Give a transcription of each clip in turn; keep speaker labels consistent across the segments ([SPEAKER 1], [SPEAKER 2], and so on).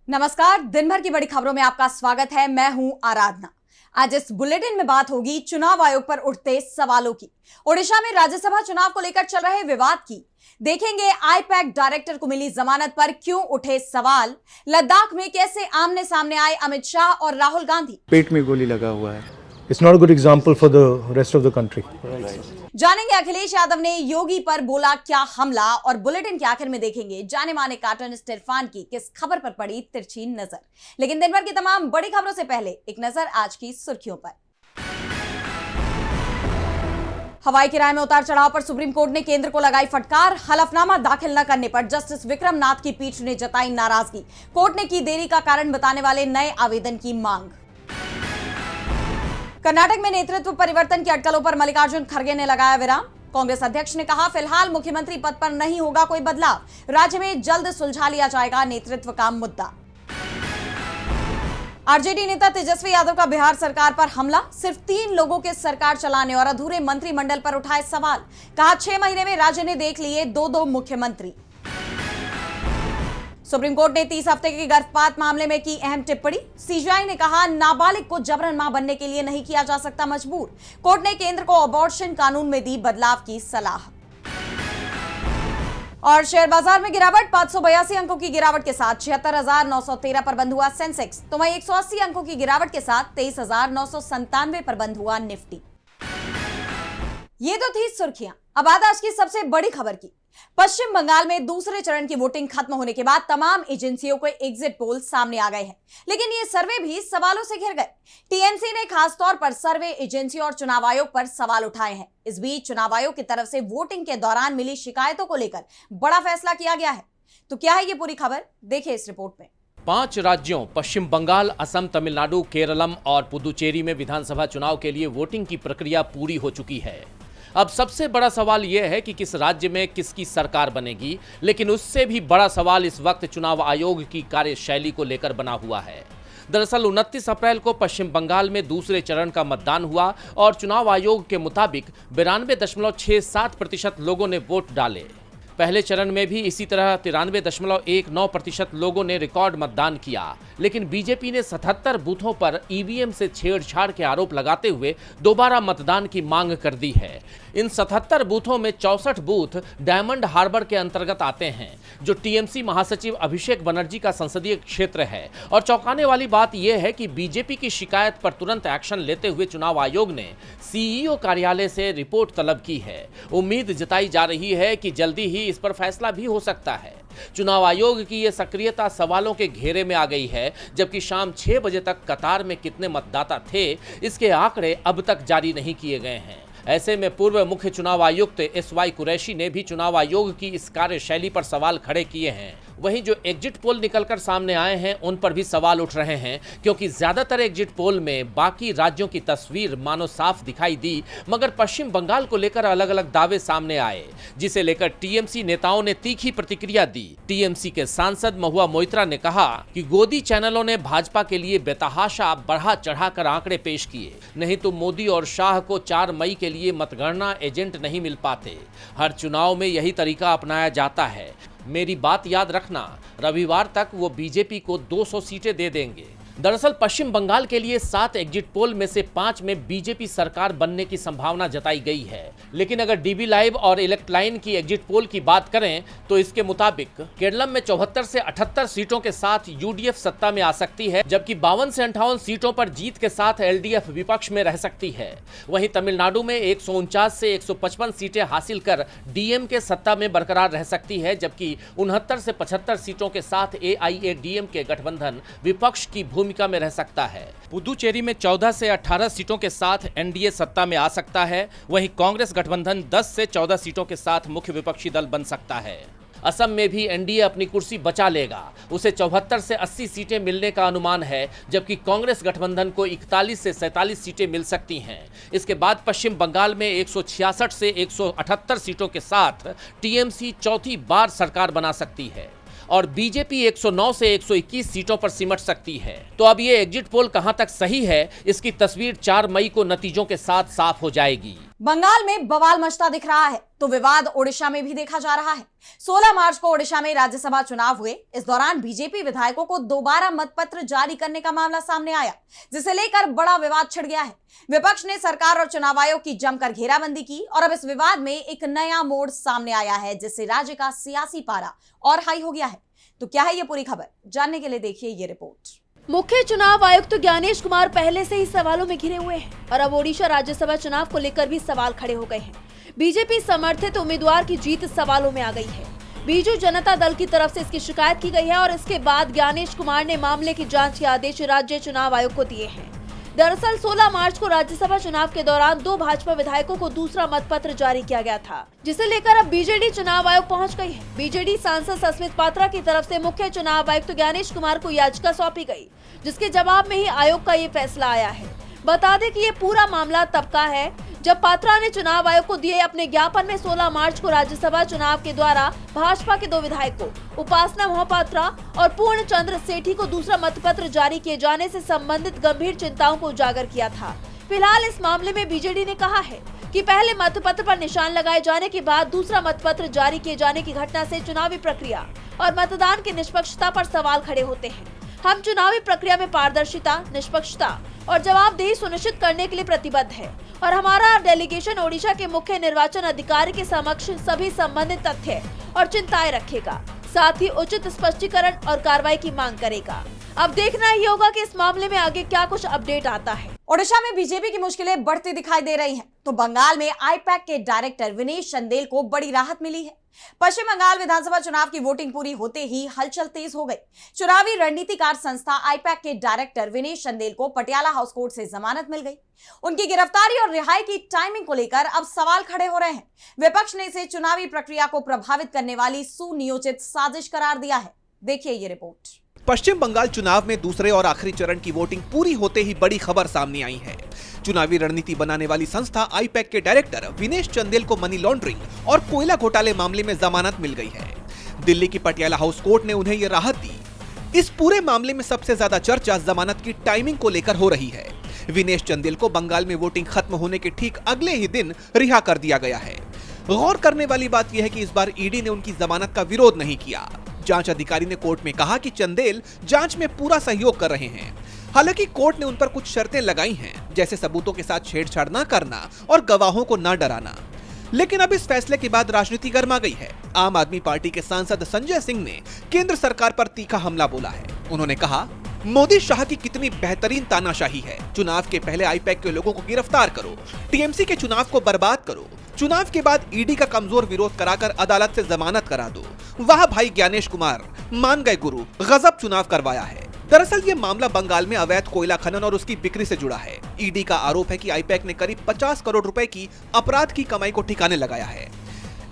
[SPEAKER 1] नमस्कार, दिन भर की बड़ी खबरों में आपका स्वागत है। मैं हूं आराधना। आज इस बुलेटिन में बात होगी चुनाव आयोग पर उठते सवालों की, ओडिशा में राज्यसभा चुनाव को लेकर चल रहे विवाद की, देखेंगे आईपैक डायरेक्टर को मिली जमानत पर क्यों उठे सवाल, लद्दाख में कैसे आमने सामने आए अमित शाह और राहुल गांधी,
[SPEAKER 2] पेट में गोली लगा हुआ है। It's not a good example for the rest of the country.
[SPEAKER 1] जानेंगे अखिलेश यादव ने योगी पर बोला क्या हमला, और बुलेटिन के आखिर में देखेंगे जाने माने कार्टूनिस्ट इरफान की किस खबर पर पड़ी तिरछी नजर। लेकिन दिन भर की तमाम बड़ी खबरों से पहले एक नजर आज की सुर्खियों पर। हवाई किराए में उतार चढ़ाव पर सुप्रीम कोर्ट ने केंद्र को लगाई फटकार। हलफनामा दाखिल न करने पर जस्टिस विक्रम नाथ की पीठ ने जताई नाराजगी। कोर्ट ने की देरी का कारण बताने वाले नए आवेदन की मांग। कर्नाटक में नेतृत्व परिवर्तन की अटकलों पर मल्लिकार्जुन खड़गे ने लगाया विराम। कांग्रेस अध्यक्ष ने कहा, फिलहाल मुख्यमंत्री पद पर नहीं होगा कोई बदलाव, राज्य में जल्द सुलझा लिया जाएगा नेतृत्व का मुद्दा। आरजेडी नेता तेजस्वी यादव का बिहार सरकार पर हमला, सिर्फ 3 लोगों के सरकार चलाने और अधूरे मंत्रिमंडल पर उठाए सवाल। कहा, 6 महीने में राज्य ने देख लिए 2-2 मुख्यमंत्री। सुप्रीम कोर्ट ने 30 हफ्ते के गर्भपात मामले में की अहम टिप्पणी। सीजीआई ने कहा, नाबालिग को जबरन मां बनने के लिए नहीं किया जा सकता मजबूर। कोर्ट ने केंद्र को अबॉर्शन कानून में दी बदलाव की सलाह। और शेयर बाजार में गिरावट, 582 अंकों की गिरावट के साथ 76,913 पर बंद हुआ सेंसेक्स, तो वहीं 180 अंकों की गिरावट के साथ 23,997 पर बंद हुआ निफ्टी। ये तो थी सुर्खियां। अब बात आज की सबसे बड़ी खबर की। पश्चिम बंगाल में दूसरे चरण की वोटिंग खत्म होने के बाद तमाम एजेंसियों के एग्जिट पोल सामने आ गए हैं, लेकिन ये सर्वे भी सवालों से घिर गए। टीएमसी ने खासतौर पर सर्वे एजेंसी और चुनाव आयोग पर सवाल उठाए हैं। इस बीच चुनाव आयोग की तरफ से वोटिंग के दौरान मिली शिकायतों को लेकर बड़ा फैसला किया गया है। तो क्या है ये पूरी खबर, देखिए इस रिपोर्ट में।
[SPEAKER 3] 5 राज्यों पश्चिम बंगाल, असम, तमिलनाडु, केरलम और पुदुचेरी में विधानसभा चुनाव के लिए वोटिंग की प्रक्रिया पूरी हो चुकी है। अब सबसे बड़ा सवाल यह है कि किस राज्य में किसकी सरकार बनेगी, लेकिन उससे भी बड़ा सवाल इस वक्त चुनाव आयोग की कार्यशैली को लेकर बना हुआ है। दरअसल 29 अप्रैल को पश्चिम बंगाल में दूसरे चरण का मतदान हुआ और चुनाव आयोग के मुताबिक 92.67% लोगों ने वोट डाले। पहले चरण में भी इसी तरह 93.19% लोगों ने रिकॉर्ड मतदान किया, लेकिन बीजेपी ने 77 बूथों पर ईवीएम से छेड़छाड़ के आरोप लगाते हुए दोबारा मतदान की मांग कर दी है। इन 77 बूथों में 64 बूथ डायमंड हार्बर के अंतर्गत आते हैं, जो टीएमसी महासचिव अभिषेक बनर्जी का संसदीय क्षेत्र है। और चौंकाने वाली बात यह है कि बीजेपी की शिकायत पर तुरंत एक्शन लेते हुए चुनाव आयोग ने सीईओ कार्यालय से रिपोर्ट तलब की है। उम्मीद जताई जा रही है कि जल्दी ही इस पर फैसला भी हो सकता है। चुनाव आयोग की यह सक्रियता सवालों के घेरे में आ गई है, जबकि शाम 6 बजे तक कतार में कितने मतदाता थे, इसके आंकड़े अब तक जारी नहीं किए गए हैं। ऐसे में पूर्व मुख्य चुनाव आयुक्त एसवाई कुरैशी ने भी चुनाव आयोग की इस कार्यशैली पर सवाल खड़े किए हैं। वहीं जो एग्जिट पोल निकलकर सामने आए हैं उन पर भी सवाल उठ रहे हैं, क्योंकि ज्यादातर एग्जिट पोल में बाकी राज्यों की तस्वीर मानो साफ दिखाई दी, मगर पश्चिम बंगाल को लेकर अलग अलग दावे सामने आए, जिसे लेकर टीएमसी नेताओं ने तीखी प्रतिक्रिया दी। टीएमसी के सांसद महुआ मोइत्रा ने कहा कि गोदी चैनलों ने भाजपा के लिए बेतहाशा बढ़ा चढ़ाकर आंकड़े पेश किए, नहीं तो मोदी और शाह को 4 मई के लिए मतगणना एजेंट नहीं मिल पाते। हर चुनाव में यही तरीका अपनाया जाता है। मेरी बात याद रखना, रविवार तक वो बीजेपी को 200 सीटें दे देंगे। दरअसल पश्चिम बंगाल के लिए 7 एग्जिट पोल में से 5 में बीजेपी सरकार बनने की संभावना जताई गई है, लेकिन अगर डीबी लाइव और इलेक्ट्लाइन की एग्जिट पोल की बात करें तो इसके मुताबिक केरलम में 74 से 78 सीटों के साथ यूडीएफ सत्ता में आ सकती है, जबकि 52 से 58 सीटों पर जीत के साथ एलडीएफ विपक्ष में रह सकती है। वहीं तमिलनाडु में 149 से 155 सीटें हासिल कर डीएमके सत्ता में बरकरार रह सकती है, जबकि 69 से 75 सीटों के साथ एआईएडीएमके गठबंधन विपक्ष की भूमिका में रह सकता है। पुदुचेरी में 14 से 18 सीटों के साथ एनडीए सत्ता में आ सकता है। वहीं कांग्रेस गठबंधन 10 से 14 सीटों के साथ मुख्य विपक्षी दल बन सकता है। असम में भी एनडीए अपनी कुर्सी बचा लेगा, उसे 74 से 80 सीटें मिलने का अनुमान है, जबकि कांग्रेस गठबंधन को 41 से 47 सीटें मिल सकती हैं। इसके बाद पश्चिम बंगाल में 166 से 178 सीटों के साथ टीएमसी चौथी बार सरकार बना सकती है और बीजेपी 109 से 121 सीटों पर सिमट सकती है। तो अब ये एग्जिट पोल कहां तक सही है, इसकी तस्वीर 4 मई को नतीजों के साथ साफ हो जाएगी।
[SPEAKER 1] बंगाल में बवाल मचता दिख रहा है तो विवाद ओडिशा में भी देखा जा रहा है। 16 मार्च को ओडिशा में राज्यसभा चुनाव हुए। इस दौरान बीजेपी विधायकों को दोबारा मतपत्र जारी करने का मामला सामने आया, जिसे लेकर बड़ा विवाद छिड़ गया है। विपक्ष ने सरकार और चुनाव आयोग की जमकर घेराबंदी की और अब इस विवाद में एक नया मोड़ सामने आया है, जिससे राज्य का सियासी पारा और हाई हो गया है। तो क्या है ये पूरी खबर, जानने के लिए देखिए ये रिपोर्ट।
[SPEAKER 4] मुख्य चुनाव आयुक्त तो ज्ञानेश कुमार पहले से ही सवालों में घिरे हुए हैं और अब ओडिशा राज्यसभा चुनाव को लेकर भी सवाल खड़े हो गए हैं। बीजेपी समर्थित उम्मीदवार की जीत सवालों में आ गई है। बीजू जनता दल की तरफ से इसकी शिकायत की गई है और इसके बाद ज्ञानेश कुमार ने मामले की जांच के आदेश राज्य चुनाव आयोग को दिए हैं। दरअसल 16 मार्च को राज्यसभा चुनाव के दौरान 2 भाजपा विधायकों को दूसरा मतपत्र जारी किया गया था, जिसे लेकर अब बीजेडी चुनाव आयोग पहुंच गई है। बीजेडी सांसद सस्मित पात्रा की तरफ से मुख्य चुनाव आयुक्त ज्ञानेश कुमार को याचिका सौंपी गई, जिसके जवाब में ही आयोग का ये फैसला आया है। बता दें कि ये पूरा मामला तब का है जब पात्रा ने चुनाव आयोग को दिए अपने ज्ञापन में 16 मार्च को राज्यसभा चुनाव के द्वारा भाजपा के 2 विधायकों उपासना मोहपात्रा और पूर्ण चंद्र सेठी को दूसरा मतपत्र जारी किए जाने से संबंधित गंभीर चिंताओं को उजागर किया था। फिलहाल इस मामले में बीजेडी ने कहा है कि पहले मतपत्र पर निशान लगाए जाने के बाद दूसरा मतपत्र जारी किए जाने की घटना से चुनावी प्रक्रिया और मतदान की निष्पक्षता पर सवाल खड़े होते हैं। हम चुनावी प्रक्रिया में पारदर्शिता, निष्पक्षता और जवाबदेही सुनिश्चित करने के लिए प्रतिबद्ध है और हमारा डेलीगेशन ओडिशा के मुख्य निर्वाचन अधिकारी के समक्ष सभी संबंधित तथ्य और चिंताएं रखेगा, साथ ही उचित स्पष्टीकरण और कार्रवाई की मांग करेगा। अब देखना ही होगा कि इस मामले में आगे क्या कुछ अपडेट आता है।
[SPEAKER 1] ओडिशा में बीजेपी की मुश्किलें बढ़ती दिखाई दे रही हैं, तो बंगाल में आईपैक के डायरेक्टर विनेश चंदेल को बड़ी राहत मिली है। पश्चिम बंगाल विधानसभा चुनाव की वोटिंग पूरी होते ही हलचल तेज हो गई। चुनावी रणनीतिकार संस्था आईपैक के डायरेक्टर विनेश चंदेल को पटियाला हाउस कोर्ट से जमानत मिल गई। उनकी गिरफ्तारी और रिहाई की टाइमिंग को लेकर अब सवाल खड़े हो रहे हैं। विपक्ष ने इसे चुनावी प्रक्रिया को प्रभावित करने वाली सुनियोजित साजिश करार दिया है। देखिए ये रिपोर्ट।
[SPEAKER 5] पश्चिम बंगाल चुनाव में दूसरे और आखिरी चरण की वोटिंग पूरी होते ही बड़ी खबर सामने आई है। चुनावी रणनीति बनाने वाली संस्था आईपैक के डायरेक्टर विनेश चंदेल को मनी लॉन्ड्रिंग और कोयला घोटाले मामले में जमानत मिल गई है। दिल्ली की पटियाला हाउस कोर्ट ने उन्हें यह राहत दी। इस पूरे मामले में सबसे ज्यादा चर्चा जमानत की टाइमिंग को लेकर हो रही है। विनेश चंदेल को बंगाल में वोटिंग खत्म होने के ठीक अगले ही दिन रिहा कर दिया गया है। गौर करने वाली बात यह है कि इस बार ईडी ने उनकी जमानत का विरोध नहीं किया। जांच अधिकारी ने कोर्ट में कहा कि चंदेल जांच में पूरा सहयोग कर रहे हैं। हालांकि कोर्ट ने उन पर कुछ शर्तें लगाई हैं, जैसे सबूतों के साथ छेड़छाड़ न करना और गवाहों को न डराना। लेकिन अब इस फैसले के बाद राजनीति गर्मा गई है। आम आदमी पार्टी के सांसद संजय सिंह ने केंद्र सरकार पर तीखा हमला बोला है। उन्होंने कहा, मोदी शाह की कितनी बेहतरीन तानाशाही है। चुनाव के पहले आईपैक के लोगों को गिरफ्तार करो, टीएमसी के चुनाव को बर्बाद करो, चुनाव के बाद ईडी का कमजोर विरोध कराकर अदालत से जमानत करा दो। वाह भाई ज्ञानेश कुमार, मान गए गुरु, गजब चुनाव करवाया है। दरअसल ये मामला बंगाल में अवैध कोयला खनन और उसकी बिक्री से जुड़ा है। ईडी का आरोप है कि आईपैक ने करीब 50 करोड़ रुपए की अपराध की कमाई को ठिकाने लगाया है।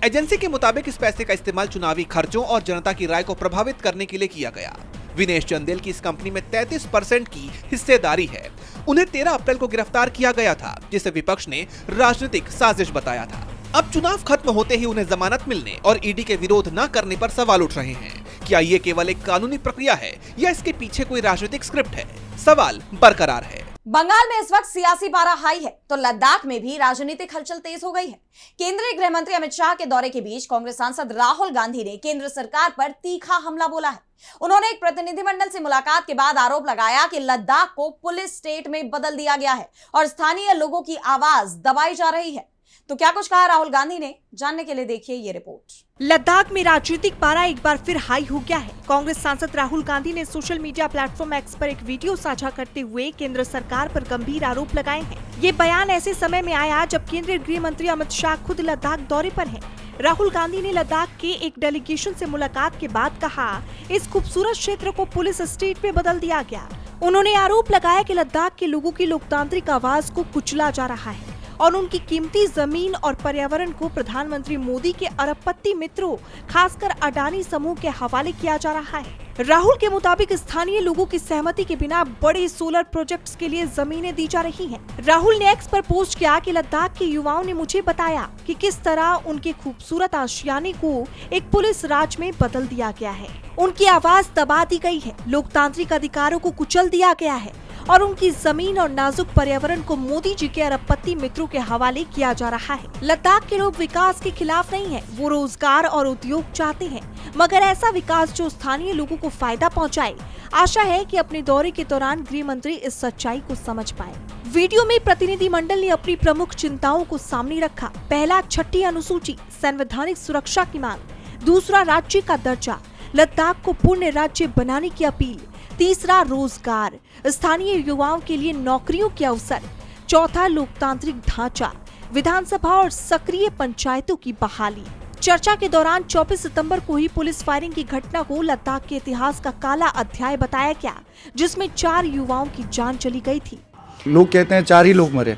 [SPEAKER 5] एजेंसी के मुताबिक इस पैसे का इस्तेमाल चुनावी खर्चों और जनता की राय को प्रभावित करने के लिए किया गया। विनेश चंदेल की इस कंपनी में 33% की हिस्सेदारी है। उन्हें 13 अप्रैल को गिरफ्तार किया गया था, जिसे विपक्ष ने राजनीतिक साजिश बताया था। अब चुनाव खत्म होते ही उन्हें जमानत मिलने और ईडी के विरोध न करने पर सवाल उठ रहे हैं। क्या ये केवल एक कानूनी प्रक्रिया है या इसके पीछे कोई राजनीतिक स्क्रिप्ट है? सवाल बरकरार है।
[SPEAKER 1] बंगाल में इस वक्त सियासी पारा हाई है, तो लद्दाख में भी राजनीतिक हलचल तेज हो गई है। केंद्रीय गृह मंत्री अमित शाह के दौरे के बीच कांग्रेस सांसद राहुल गांधी ने केंद्र सरकार पर तीखा हमला बोला है। उन्होंने एक प्रतिनिधिमंडल से मुलाकात के बाद आरोप लगाया कि लद्दाख को पुलिस स्टेट में बदल दिया गया है और स्थानीय लोगों की आवाज दबाई जा रही है। तो क्या कुछ कहा राहुल गांधी ने, जानने के लिए देखिए ये रिपोर्ट।
[SPEAKER 6] लद्दाख में राजनीतिक पारा एक बार फिर हाई हो गया है। कांग्रेस सांसद राहुल गांधी ने सोशल मीडिया प्लेटफॉर्म एक्स पर एक वीडियो साझा करते हुए केंद्र सरकार पर गंभीर आरोप लगाए हैं। ये बयान ऐसे समय में आया जब केंद्रीय गृह मंत्री अमित शाह खुद लद्दाख दौरे पर हैं। राहुल गांधी ने लद्दाख के एक डेलीगेशन से मुलाकात के बाद कहा, इस खूबसूरत क्षेत्र को पुलिस स्टेट में बदल दिया गया। उन्होंने आरोप लगाया कि लद्दाख के लोगों की लोकतांत्रिक आवाज को कुचला जा रहा है और उनकी कीमती जमीन और पर्यावरण को प्रधानमंत्री मोदी के अरबपति मित्रों खासकर अडानी समूह के हवाले किया जा रहा है। राहुल के मुताबिक स्थानीय लोगों की सहमति के बिना बड़े सोलर प्रोजेक्ट्स के लिए जमीनें दी जा रही हैं। राहुल ने एक्स पर पोस्ट किया कि लद्दाख के युवाओं ने मुझे बताया कि किस तरह उनके खूबसूरत आशियाने को एक पुलिस राज में बदल दिया गया है। उनकी आवाज दबा दी गई है, लोकतांत्रिक अधिकारों को कुचल दिया गया है और उनकी जमीन और नाजुक पर्यावरण को मोदी जी के अरबपति मित्रों के हवाले किया जा रहा है। लद्दाख के लोग विकास के खिलाफ नहीं है, वो रोजगार और उद्योग चाहते हैं, मगर ऐसा विकास जो स्थानीय लोगों को फायदा पहुंचाए। आशा है कि अपने दौरे के दौरान गृह मंत्री इस सच्चाई को समझ पाए। वीडियो में प्रतिनिधि मंडल ने अपनी प्रमुख चिंताओं को सामने रखा। पहला, छठी अनुसूची, संवैधानिक सुरक्षा की मांग। दूसरा, राज्य का दर्जा, लद्दाख को पूर्ण राज्य बनाने की अपील। तीसरा, रोजगार, स्थानीय युवाओं के लिए नौकरियों के अवसर। चौथा, लोकतांत्रिक ढांचा, विधानसभा और सक्रिय पंचायतों की बहाली। चर्चा के दौरान 24 सितंबर को ही पुलिस फायरिंग की घटना को लद्दाख के इतिहास का काला अध्याय बताया गया, जिसमें 4 युवाओं की जान चली गई थी।
[SPEAKER 7] लोग कहते हैं 4 ही लोग मरे,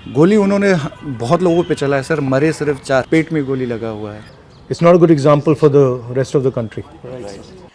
[SPEAKER 7] गोली उन्होंने बहुत लोगों पे चला है सर, मरे सिर्फ 4, पेट में गोली लगा हुआ है।
[SPEAKER 2] It's not a good example for the rest of the country.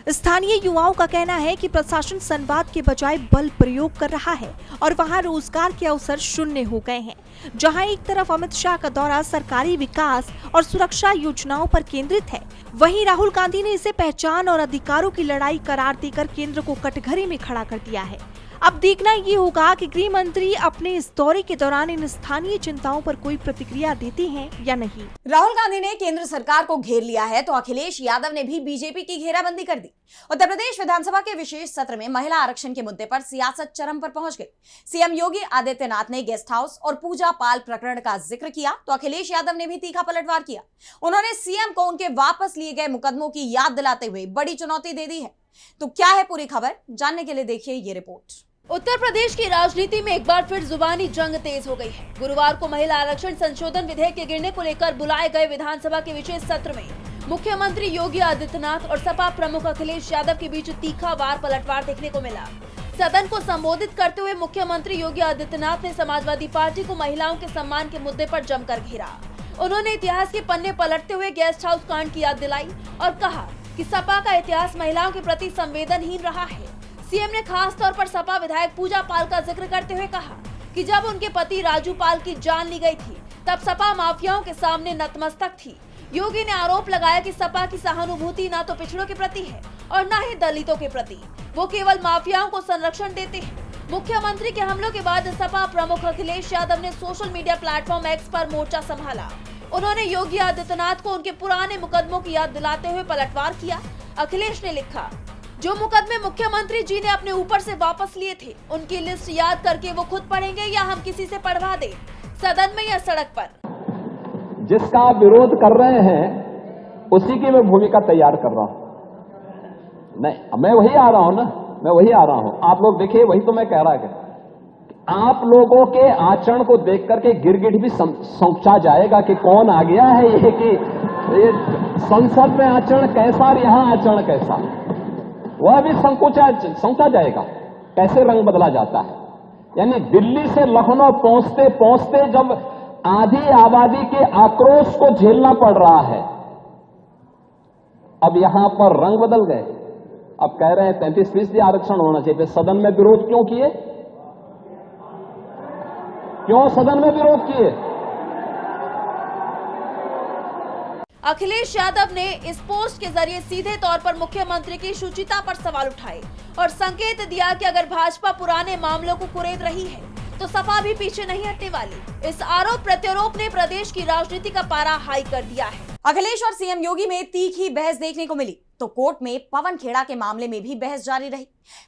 [SPEAKER 6] स्थानीय युवाओं का कहना है कि प्रशासन संवाद के बजाय बल प्रयोग कर रहा है और वहां रोजगार के अवसर शून्य हो गए हैं। जहां एक तरफ अमित शाह का दौरा सरकारी विकास और सुरक्षा योजनाओं पर केंद्रित है, वहीं राहुल गांधी ने इसे पहचान और अधिकारों की लड़ाई करार देकर केंद्र को कटघरे में खड़ा कर दिया है। अब देखना ये होगा कि गृह मंत्री अपने इस दौरे के दौरान इन स्थानीय चिंताओं पर कोई प्रतिक्रिया देते हैं या नहीं।
[SPEAKER 1] राहुल गांधी ने केंद्र सरकार को घेर लिया है तो अखिलेश यादव ने भी बीजेपी की घेराबंदी कर दी। उत्तर प्रदेश विधानसभा के विशेष सत्र में महिला आरक्षण के मुद्दे पर सियासत चरम पर पहुंच गई। सीएम योगी आदित्यनाथ ने गेस्ट हाउस और पूजा पाल प्रकरण का जिक्र किया तो अखिलेश यादव ने भी तीखा पलटवार किया। उन्होंने सीएम को उनके वापस लिए गए मुकदमों की याद दिलाते हुए बड़ी चुनौती दे दी है। तो क्या है पूरी खबर, जानने के लिए देखिए ये रिपोर्ट।
[SPEAKER 4] उत्तर प्रदेश की राजनीति में एक बार फिर जुबानी जंग तेज हो गई है। गुरुवार को महिला आरक्षण संशोधन विधेयक के गिरने को लेकर बुलाए गए विधानसभा के विशेष सत्र में मुख्यमंत्री योगी आदित्यनाथ और सपा प्रमुख अखिलेश यादव के बीच तीखा वार पलटवार देखने को मिला। सदन को संबोधित करते हुए मुख्यमंत्री योगी आदित्यनाथ ने समाजवादी पार्टी को महिलाओं के सम्मान के मुद्दे पर जमकर घेरा। उन्होंने इतिहास के पन्ने पलटते हुए गेस्ट हाउस कांड की याद दिलाई और कहा कि सपा का इतिहास महिलाओं के प्रति संवेदनहीन रहा है। सीएम ने खास तौर पर सपा विधायक पूजा पाल का जिक्र करते हुए कहा कि जब उनके पति राजू पाल की जान ली गई थी तब सपा माफियाओं के सामने नतमस्तक थी। योगी ने आरोप लगाया कि सपा की सहानुभूति न तो पिछड़ों के प्रति है और न ही दलितों के प्रति, वो केवल माफियाओं को संरक्षण देते हैं। मुख्यमंत्री के हमलों के बाद सपा प्रमुख अखिलेश यादव ने सोशल मीडिया प्लेटफॉर्म एक्स पर मोर्चा संभाला। उन्होंने योगी आदित्यनाथ को उनके पुराने मुकदमों की याद दिलाते हुए पलटवार किया। अखिलेश ने लिखा, जो मुकदमे मुख्यमंत्री जी ने अपने ऊपर से वापस लिए थे उनकी लिस्ट याद करके वो खुद पढ़ेंगे या हम किसी से पढ़वा दें, सदन में या सड़क पर।
[SPEAKER 8] जिसका आप विरोध कर रहे हैं उसी की मैं भूमिका तैयार कर रहा हूं। नहीं, मैं वही आ रहा हूं ना, मैं वही आ रहा हूं। आप लोग देखिए, वही तो मैं कह रहा है। आप लोगों के आचरण को देख करके गिरगिट भी समझा जाएगा कि कौन आ गया है। ये कि ये संसद में आचरण कैसा और यहाँ आचरण कैसा, वह भी समझा जाएगा कैसे रंग बदला जाता है। यानी दिल्ली से लखनऊ पहुंचते पहुंचते जब आधी आबादी के आक्रोश को झेलना पड़ रहा है, अब यहां पर रंग बदल गए। अब कह रहे हैं 33% आरक्षण होना चाहिए। फिर सदन में विरोध क्यों किए? क्यों सदन में विरोध किए?
[SPEAKER 4] अखिलेश यादव ने इस पोस्ट के जरिए सीधे तौर पर मुख्यमंत्री की शुचिता पर सवाल उठाए और संकेत दिया कि अगर भाजपा पुराने मामलों को कुरेद रही है तो सपा भी पीछे नहीं हटने वाली। इस आरोप प्रत्यारोप ने प्रदेश की राजनीति का पारा हाई कर दिया है।
[SPEAKER 1] अखिलेश और सीएम योगी में तीखी बहस देखने को मिली तो कोर्ट में पवन खेड़ा के मामले में भी बहस जारी रही।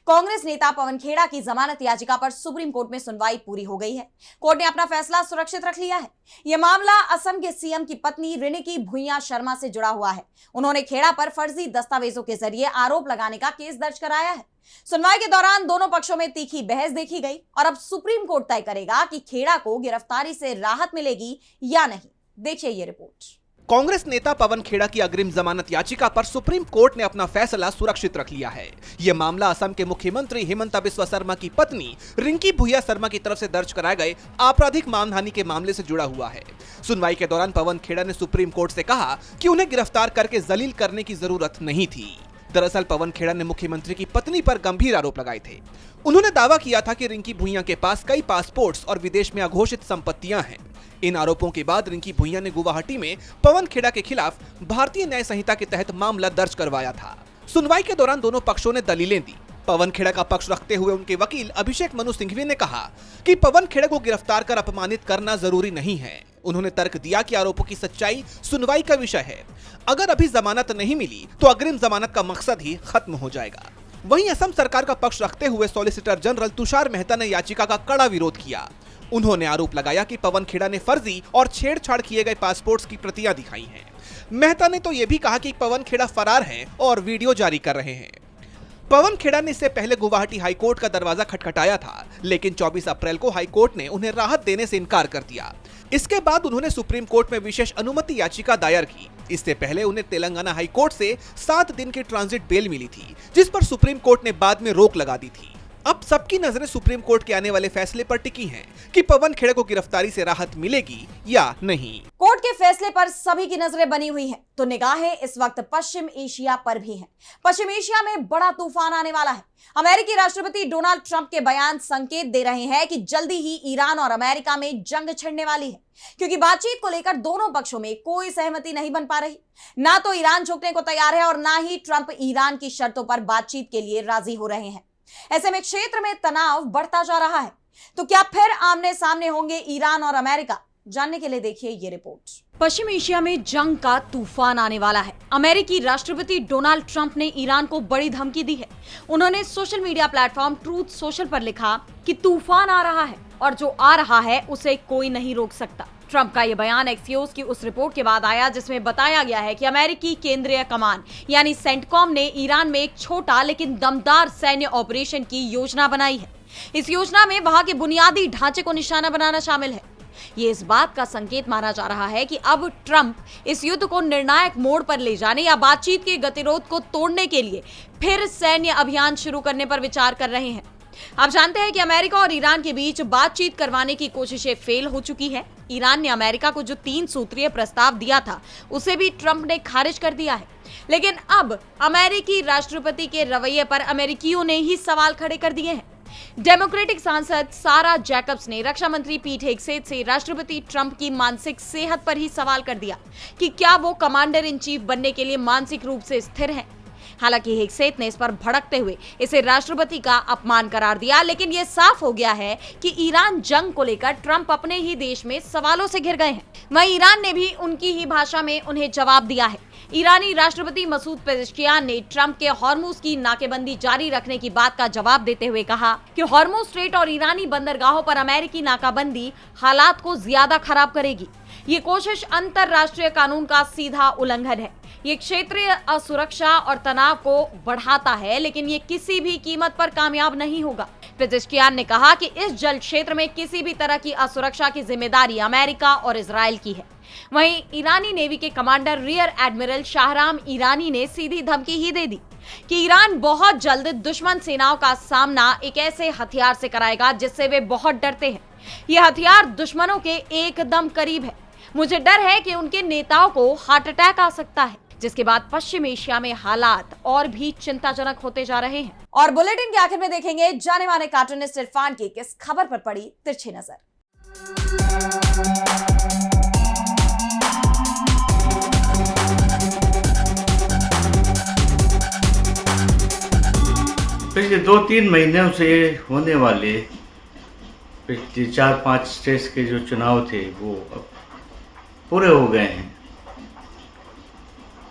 [SPEAKER 1] कांग्रेस नेता पवन खेड़ा की जमानत याचिका पर सुप्रीम कोर्ट में सुनवाई पूरी हो गई है। कोर्ट ने अपना फैसला सुरक्षित रख लिया है। यह मामला असम के सीएम की पत्नी रिंकी भुइयां शर्मा से जुड़ा हुआ है। उन्होंने खेड़ा पर फर्जी दस्तावेजों के जरिए आरोप लगाने का केस दर्ज कराया है। सुनवाई के दौरान दोनों पक्षों में तीखी बहस देखी गई और अब सुप्रीम कोर्ट तय करेगा कि खेड़ा को गिरफ्तारी से राहत मिलेगी या नहीं। देखिए ये रिपोर्ट।
[SPEAKER 5] कांग्रेस नेता पवन खेड़ा की अग्रिम जमानत याचिका पर सुप्रीम कोर्ट ने अपना फैसला सुरक्षित रख लिया है। यह मामला असम के मुख्यमंत्री हिमंता बिस्वा शर्मा की पत्नी रिंकी भुइयां शर्मा की तरफ से दर्ज कराए गए आपराधिक मानहानि के मामले से जुड़ा हुआ है। सुनवाई के दौरान पवन खेड़ा ने सुप्रीम कोर्ट से कहा कि उन्हें गिरफ्तार करके जलील करने की जरूरत नहीं थी। दरअसल पवन खेड़ा ने मुख्यमंत्री की पत्नी पर गंभीर आरोप लगाए थे। उन्होंने दावा किया था कि रिंकी भुइयां के पास कई पासपोर्ट्स और विदेश में अघोषित संपत्तियां हैं। इन आरोपों के बाद रिंकी भुइयां ने गुवाहाटी में पवन खेड़ा के खिलाफ भारतीय न्याय संहिता के तहत मामला दर्ज करवाया था। सुनवाई के दौरान दोनों पक्षों ने दलीलें दी। पवन खेड़ा का पक्ष रखते हुए उनके वकील अभिषेक मनु सिंघवी ने कहा कि पवन खेड़ा को गिरफ्तार कर अपमानित करना जरूरी नहीं है। उन्होंने तर्क दिया कि आरोपों की सच्चाई सुनवाई का विषय है। अगर अभी जमानत नहीं मिली तो अग्रिम जमानत का मकसद ही खत्म हो जाएगा। वहीं असम सरकार का पक्ष रखते हुए सॉलिसिटर जनरल तुषार मेहता ने याचिका का कड़ा विरोध किया। उन्होंने आरोप लगाया कि पवन खेड़ा ने फर्जी और छेड़छाड़ किए गए पासपोर्ट्स की प्रतियां दिखाई हैं। मेहता ने तो यह भी कहा कि पवन खेड़ा फरार है और वीडियो जारी कर रहे हैं। पवन खेड़ा ने इससे पहले गुवाहाटी हाईकोर्ट का दरवाजा खटखटाया था, लेकिन 24 अप्रैल को हाईकोर्ट ने उन्हें राहत देने से इनकार कर दिया। इसके बाद उन्होंने सुप्रीम कोर्ट में विशेष अनुमति याचिका दायर की। इससे पहले उन्हें तेलंगाना हाईकोर्ट से 7 दिन की ट्रांजिट बेल मिली थी, जिस पर सुप्रीम कोर्ट ने बाद में रोक लगा दी थी। अब सबकी नजरें सुप्रीम कोर्ट के आने वाले फैसले पर टिकी हैं कि पवन खेड़ा को गिरफ्तारी से राहत मिलेगी या नहीं।
[SPEAKER 1] कोर्ट के फैसले पर सभी की नजरें बनी हुई हैं, तो निगाहें इस वक्त पश्चिम एशिया पर भी हैं। पश्चिम एशिया में बड़ा तूफान आने वाला है। अमेरिकी राष्ट्रपति डोनाल्ड ट्रंप के बयान संकेत दे रहे हैं कि जल्दी ही ईरान और अमेरिका में जंग छिड़ने वाली है, क्योंकि बातचीत को लेकर दोनों पक्षों में कोई सहमति नहीं बन पा रही। ना तो ईरान झुकने को तैयार है और ना ही ट्रंप ईरान की शर्तों पर बातचीत के लिए राजी हो रहे हैं। ऐसे में क्षेत्र में तनाव बढ़ता जा रहा है। तो क्या फिर आमने सामने होंगे ईरान और अमेरिका? जानने के लिए देखिए ये रिपोर्ट। पश्चिम एशिया में जंग का तूफान आने वाला है। अमेरिकी राष्ट्रपति डोनाल्ड ट्रंप ने ईरान को बड़ी धमकी दी है। उन्होंने social media platform truth social पर लिखा कि तूफान आ रहा है और जो आ रहा है उसे कोई नहीं रोक सकता। ट्रंप का यह बयान एक्सियोस की उस रिपोर्ट के बाद आया जिसमें बताया गया है कि अमेरिकी केंद्रीय कमान यानी सेंटकॉम ने ईरान में एक छोटा लेकिन दमदार सैन्य ऑपरेशन की योजना बनाई है। इस योजना में वहां के बुनियादी ढांचे को निशाना बनाना शामिल है। ये इस बात का संकेत माना जा रहा है कि अब ट्रंप इस युद्ध को निर्णायक मोड़ पर ले जाने या बातचीत के गतिरोध को तोड़ने के लिए फिर सैन्य अभियान शुरू करने पर विचार कर रहे हैं। आप जानते हैं कि अमेरिका और ईरान के बीच बातचीत करवाने की कोशिशें फेल हो चुकी है। ईरान ने अमेरिका को जो 3 सूत्रीय प्रस्ताव दिया था उसे भी ट्रंप ने खारिज कर दिया है। लेकिन अब अमेरिकी राष्ट्रपति के रवैये पर अमेरिकियों ने ही सवाल खड़े कर दिए हैं। डेमोक्रेटिक सांसद सारा जैकब्स ने रक्षा मंत्री पीट हेगसेथ से राष्ट्रपति ट्रंप की मानसिक सेहत पर ही सवाल कर दिया कि क्या वो कमांडर इन चीफ बनने के लिए मानसिक रूप से स्थिर हैं। हालांकि हेगसेथ ने इस पर भड़कते हुए इसे राष्ट्रपति का अपमान करार दिया, लेकिन यह साफ हो गया है कि ईरान जंग को लेकर ट्रंप अपने ही देश में सवालों से घिर गए हैं। वहीं ईरान ने भी उनकी ही भाषा में उन्हें जवाब दिया है। ईरानी राष्ट्रपति मसूद पेजेश्कियान ने ट्रंप के हॉर्मुज की नाकेबंदी जारी रखने की बात का जवाब देते हुए कहा कि हॉर्मुज स्ट्रेट और ईरानी बंदरगाहों पर अमेरिकी नाकाबंदी हालात को ज्यादा खराब करेगी। ये कोशिश अंतरराष्ट्रीय कानून का सीधा उल्लंघन है। ये क्षेत्रीय असुरक्षा और तनाव को बढ़ाता है, लेकिन ये किसी भी कीमत पर कामयाब नहीं होगा। पेजेश्कियान ने कहा कि इस जल क्षेत्र में किसी भी तरह की असुरक्षा की जिम्मेदारी अमेरिका और इजराइल की है। वहीं ईरानी नेवी के commander rear admiral Shahram Irani ने सीधी धमकी ही दे दी कि ईरान बहुत जल्द दुश्मन सेनाओं का सामना एक ऐसे हथियार से कराएगा जिससे वे बहुत डरते हैं। यह हथियार दुश्मनों के एकदम करीब है। मुझे डर है कि उनके नेताओं को हार्ट अटैक आ सकता है। जिसके बाद पश्चिम एशिया में हालात और भी चिंताजनक होते जा रहे हैं। और बुलेटिन के आखिर में देखेंगे जाने माने कार्टूनिस्ट इरफान की किस खबर पर पड़ी तिरछी नजर।
[SPEAKER 9] पिछले 2-3 महीनों से होने वाले पिछले 4-5 स्टेट्स के जो चुनाव थे वो अब पूरे हो गए हैं।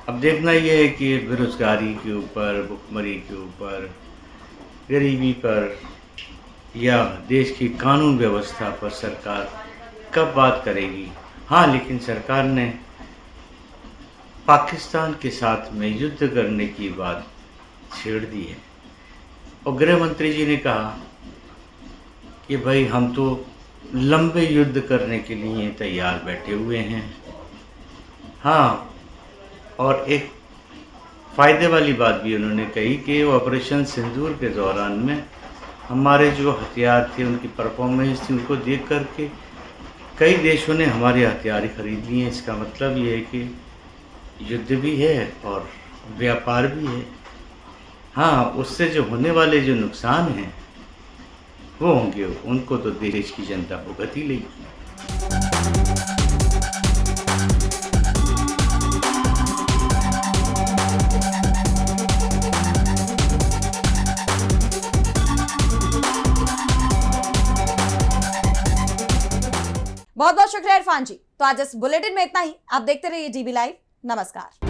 [SPEAKER 9] अब देखना ये है कि बेरोजगारी के ऊपर, भुखमरी के ऊपर, गरीबी पर या देश की कानून व्यवस्था पर सरकार कब बात करेगी। हाँ, लेकिन सरकार ने पाकिस्तान के साथ में युद्ध करने की बात छेड़ दी है और गृह मंत्री जी ने कहा कि भाई हम तो लंबे युद्ध करने के लिए तैयार बैठे हुए हैं। हाँ, और एक फ़ायदे वाली बात भी उन्होंने कही कि ऑपरेशन सिंदूर के दौरान में हमारे जो हथियार थे, उनकी परफॉर्मेंस थी, उनको देख कर के कई देशों ने हमारे हथियार खरीद लिए हैं। इसका मतलब ये है कि युद्ध भी है और व्यापार भी है। हाँ, उससे जो होने वाले जो नुकसान हैं वो होंगे, उनको तो देश की जनता भुगत ही लेगी।
[SPEAKER 1] बहुत बहुत शुक्रिया इरफान जी। तो आज इस बुलेटिन में इतना ही। आप देखते रहिए DB लाइव। नमस्कार।